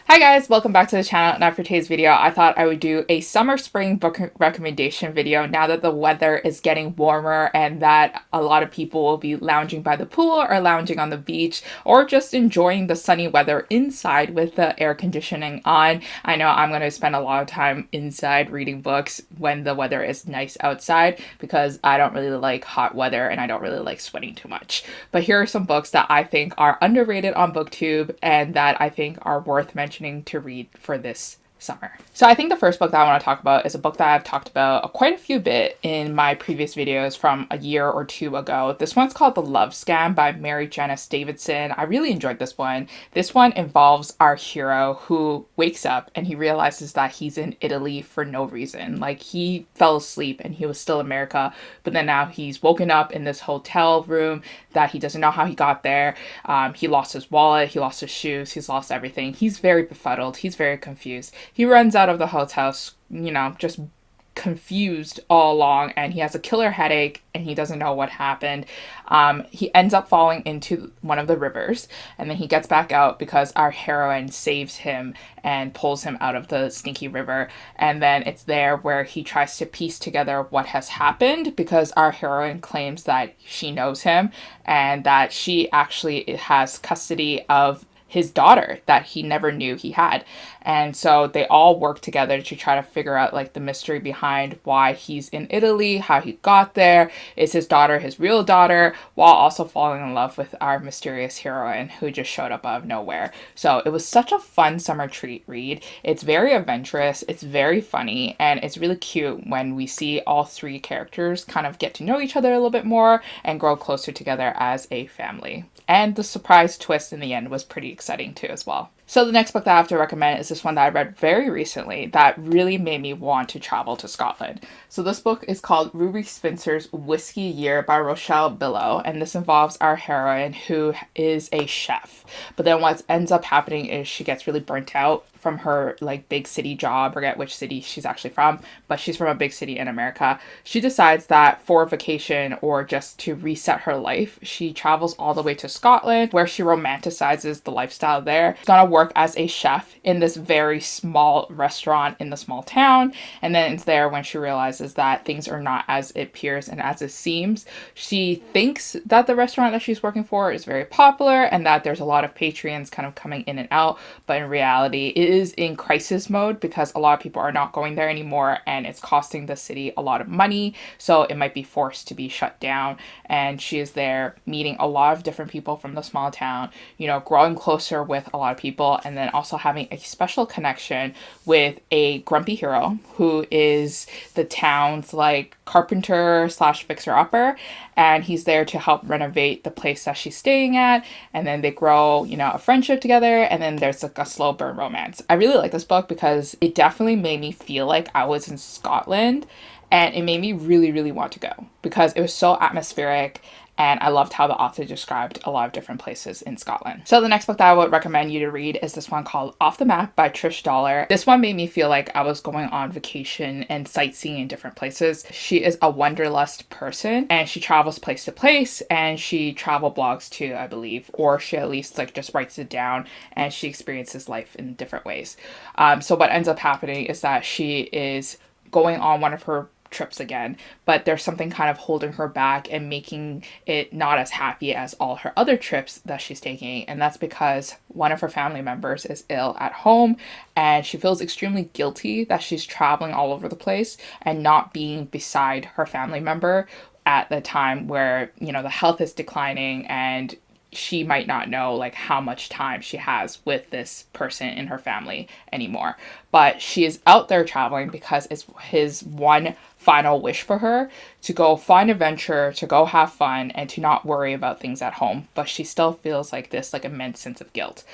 Hi guys, welcome back to the channel. Now for today's video, I thought I would do a summer spring book recommendation video now that the weather is getting warmer and that a lot of people will be lounging by the pool or lounging on the beach or just enjoying the sunny weather inside with the air conditioning on. I know I'm going to spend a lot of time inside reading books when the weather is nice outside because I don't really like hot weather and I don't really like sweating too much. But here are some books that I think are underrated on BookTube and that I think are worth mentioning to read for this summer. So I think the first book that I want to talk about is a book that I've talked about quite a few bit in my previous videos from a year or two ago. This one's called The Love Scam by Mary Janice Davidson. I really enjoyed this one. This one involves our hero who wakes up and he realizes that he's in Italy for no reason. Like he fell asleep and he was still in America, but then now he's woken up in this hotel room that he doesn't know how he got there. He lost his wallet, he lost his shoes, he's lost everything. He's very befuddled, he's very confused. He runs out of the hotel, just confused all along, and he has a killer headache and he doesn't know what happened. He ends up falling into one of the rivers and then he gets back out because our heroine saves him and pulls him out of the stinky river. And then it's there where he tries to piece together what has happened because our heroine claims that she knows him and that she actually has custody of his daughter that he never knew he had. And so they all work together to try to figure out like the mystery behind why he's in Italy, how he got there, is his daughter his real daughter, while also falling in love with our mysterious heroine who just showed up out of nowhere. So it was such a fun summer treat read. It's very adventurous, it's very funny, and it's really cute when we see all three characters kind of get to know each other a little bit more and grow closer together as a family. And the surprise twist in the end was pretty exciting too as well. So the next book that I have to recommend is this one that I read very recently that really made me want to travel to Scotland. So this book is called Ruby Spencer's Whiskey Year by Rochelle Billow, and this involves our heroine who is a chef. But then what ends up happening is she gets really burnt out from her like big city job. I forget which city she's actually from, but she's from a big city in America. She decides that for a vacation or just to reset her life, she travels all the way to Scotland where she romanticizes the lifestyle there. She's gonna work as a chef in this very small restaurant in the small town, and then it's there when she realizes that things are not as it appears and as it seems. She thinks that the restaurant that she's working for is very popular and that there's a lot of patrons kind of coming in and out, but in reality it is in crisis mode because a lot of people are not going there anymore and it's costing the city a lot of money, so it might be forced to be shut down. And she is there meeting a lot of different people from the small town, growing closer with a lot of people, and then also having a special connection with a grumpy hero who is the town's like carpenter slash fixer-upper, and he's there to help renovate the place that she's staying at, and then they grow a friendship together, and then there's like a slow burn romance. I really like this book because it definitely made me feel like I was in Scotland, and it made me really, really want to go because it was so atmospheric. And I loved how the author described a lot of different places in Scotland. So the next book that I would recommend you to read is this one called Off the Map by Trish Dollar. This one made me feel like I was going on vacation and sightseeing in different places. She is a wanderlust person and she travels place to place, and she travel blogs too, I believe, or she at least like just writes it down and she experiences life in different ways. So what ends up happening is that she is going on one of her trips again, but there's something kind of holding her back and making it not as happy as all her other trips that she's taking, and that's because one of her family members is ill at home and she feels extremely guilty that she's traveling all over the place and not being beside her family member at the time where the health is declining and she might not know like how much time she has with this person in her family anymore. But she is out there traveling because it's his one final wish for her to go find adventure, to go have fun, and to not worry about things at home. But she still feels like this like immense sense of guilt.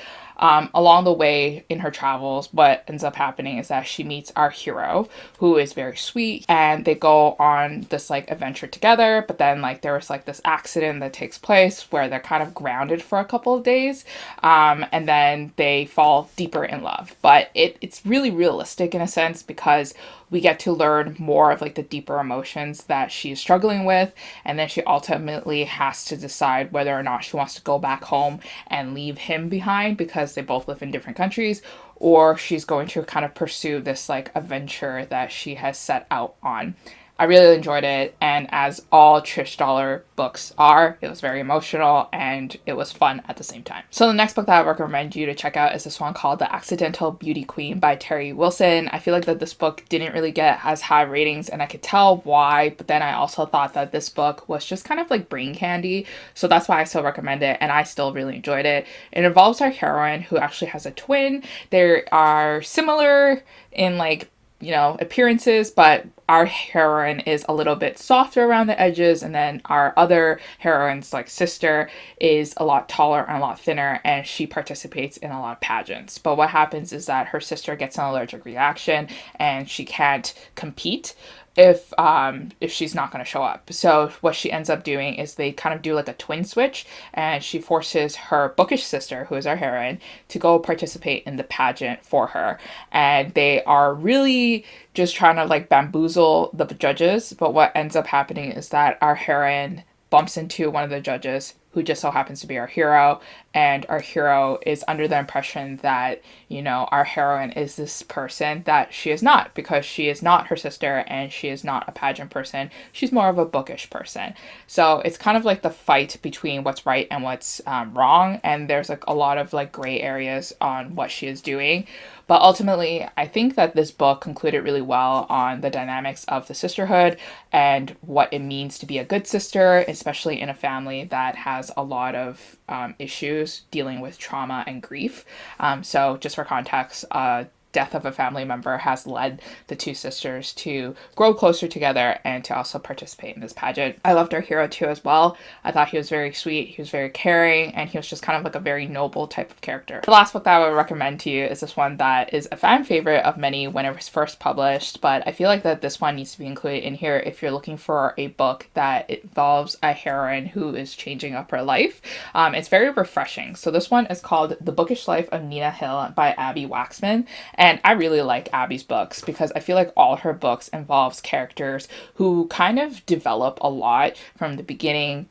Along the way in her travels, what ends up happening is that she meets our hero, who is very sweet, and they go on this like adventure together. But then like there was like this accident that takes place where they're kind of grounded for a couple of days, and then they fall deeper in love. But it's really realistic in a sense because we get to learn more of like the deeper emotions that she's struggling with, and then she ultimately has to decide whether or not she wants to go back home and leave him behind because they both live in different countries, or she's going to kind of pursue this like adventure that she has set out on. I really enjoyed it, and as all Trish Dollar books are, it was very emotional and it was fun at the same time. So the next book that I would recommend you to check out is this one called The Accidental Beauty Queen by Terry Wilson. I feel like that this book didn't really get as high ratings, and I could tell why, but then I also thought that this book was just kind of like brain candy, so that's why I still recommend it, and I still really enjoyed it. It involves our heroine who actually has a twin. They are similar in like, you know, appearances, but our heroine is a little bit softer around the edges, and then our other heroine's like sister is a lot taller and a lot thinner, and she participates in a lot of pageants. But what happens is that her sister gets an allergic reaction and she can't compete if she's not going to show up. So what she ends up doing is they kind of do like a twin switch, and she forces her bookish sister, who is our heroine, to go participate in the pageant for her. And they are really just trying to like bamboozle the judges, but what ends up happening is that our heroine bumps into one of the judges, who just so happens to be our hero, and our hero is under the impression that, you know, our heroine is this person that she is not, because she is not her sister and she is not a pageant person. She's more of a bookish person. So it's kind of like the fight between what's right and what's wrong, and there's like a lot of like gray areas on what she is doing. But ultimately, I think that this book concluded really well on the dynamics of the sisterhood and what it means to be a good sister, especially in a family that has a lot of issues dealing with trauma and grief. So just for context, death of a family member has led the two sisters to grow closer together and to also participate in this pageant. I loved our hero too as well. I thought he was very sweet, he was very caring, and he was just kind of like a very noble type of character. The last book that I would recommend to you is this one that is a fan favorite of many when it was first published, but I feel like that this one needs to be included in here if you're looking for a book that involves a heroine who is changing up her life. It's very refreshing. So this one is called The Bookish Life of Nina Hill by Abby Waxman. And I really like Abby's books because I feel like all her books involves characters who kind of develop a lot from the beginning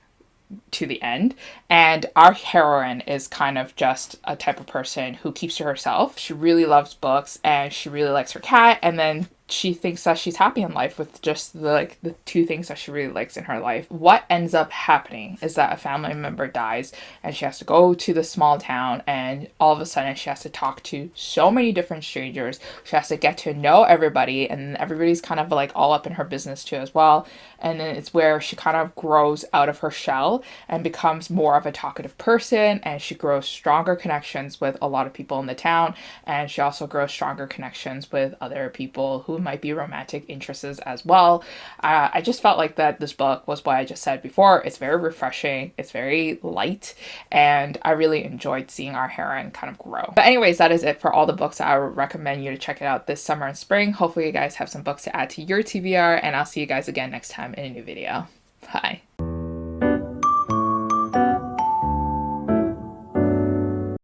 to the end. And our heroine is kind of just a type of person who keeps to herself. She really loves books and she really likes her cat, and then she thinks that she's happy in life with just the two things that she really likes in her life. What ends up happening is that a family member dies and she has to go to the small town, and all of a sudden she has to talk to so many different strangers. She has to get to know everybody, and everybody's kind of like all up in her business too as well. And then it's where she kind of grows out of her shell and becomes more of a talkative person, and she grows stronger connections with a lot of people in the town, and she also grows stronger connections with other people who might be romantic interests as well. I just felt like that this book was what I just said before. It's very refreshing, it's very light, and I really enjoyed seeing our heroine kind of grow. But anyways, that is it for all the books that I would recommend you to check it out this summer and spring. Hopefully you guys have some books to add to your TBR, and I'll see you guys again next time in a new video. Bye.